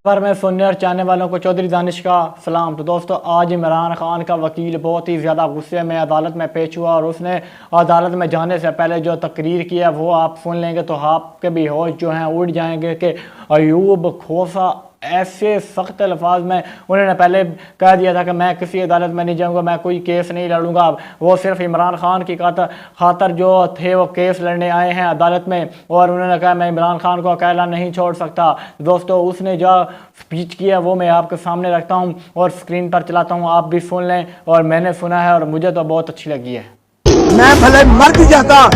पर मैं सुनने और चाहने वालों को चौधरी दानिश का सलाम। तो दोस्तों, आज इमरान खान का वकील बहुत ही ज़्यादा गुस्से में अदालत में पेश हुआ और उसने अदालत में जाने से पहले जो तकरीर किया वो आप सुन लेंगे तो आपके भी होश जो हैं उड़ जाएंगे कि अयूब खोसा ऐसे सख्त अल्फाज में उन्होंने पहले कह दिया था कि मैं किसी अदालत में नहीं जाऊंगा, मैं कोई केस नहीं लड़ूंगा। वो सिर्फ इमरान खान की खातर जो थे वो केस लड़ने आए हैं अदालत में, और उन्होंने कहा मैं इमरान खान को अकेला नहीं छोड़ सकता। दोस्तों, उसने जो स्पीच किया वो मैं आपके सामने रखता हूं और स्क्रीन पर चलाता हूं, आप भी सुन लें। और मैंने सुना है और मुझे तो बहुत अच्छी लगी है। मैं भले मर भी जाता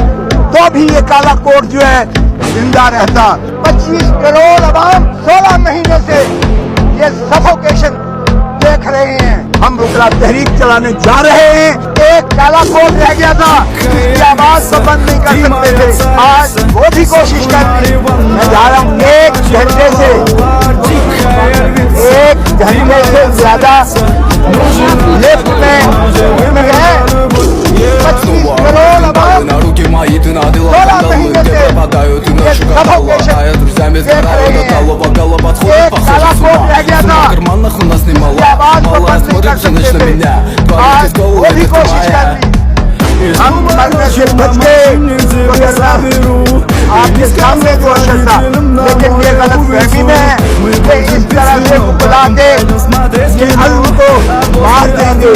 तो भी ये काला कोट जो है जिंदा रहता। 25 करोड़ अवाम 16 महीने से ये सफोकेशन देख रहे हैं। हम रुकरा तहरीक चलाने जा रहे हैं। एक काला कोट रह गया था, इसकी आवाज को बंद नहीं कर सकते थे, आज वो भी कोशिश कर रही। मैं जा रहा हूँ 1 घंटे से ज्यादा लिफ्ट में है। 25 करोड़ अवाम 16 महीने से ये सफोकेशन देख रहे हैं। एक काला कोट रह गया था, इसकी आवाज को बंद नहीं कर सकते थे, आज वो भी कोशिश कर रही। हम मरने से बच गए आपके सामने जो अशर था, लेकिन ये गलत फहमी में है कि इस तरह से बुला के ये अल्लाह को मार देंगे।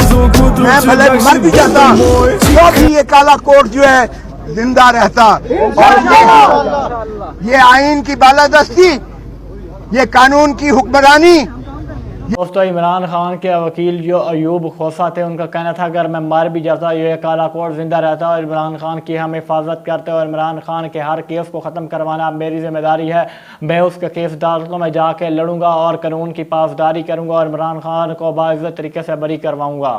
मैं भले मर भी जाता तो भी ये काला कोट जो है जिंदा रहता। और ये आईन की बालादस्ती, ये कानून की हुक्मरानी। दोस्तों, इमरान खान के वकील जो अयूब खोसा थे उनका कहना था अगर मैं मर भी जाता ये काला कोट जिंदा रहता और इमरान खान की हम हिफाजत करते और इमरान खान के हर केस को ख़त्म करवाना मेरी जिम्मेदारी है। मैं उसके केस अदालतों में जाके लड़ूंगा और कानून की पासदारी करूंगा और इमरान खान को बाइज्जत तरीके से बरी करवाऊंगा।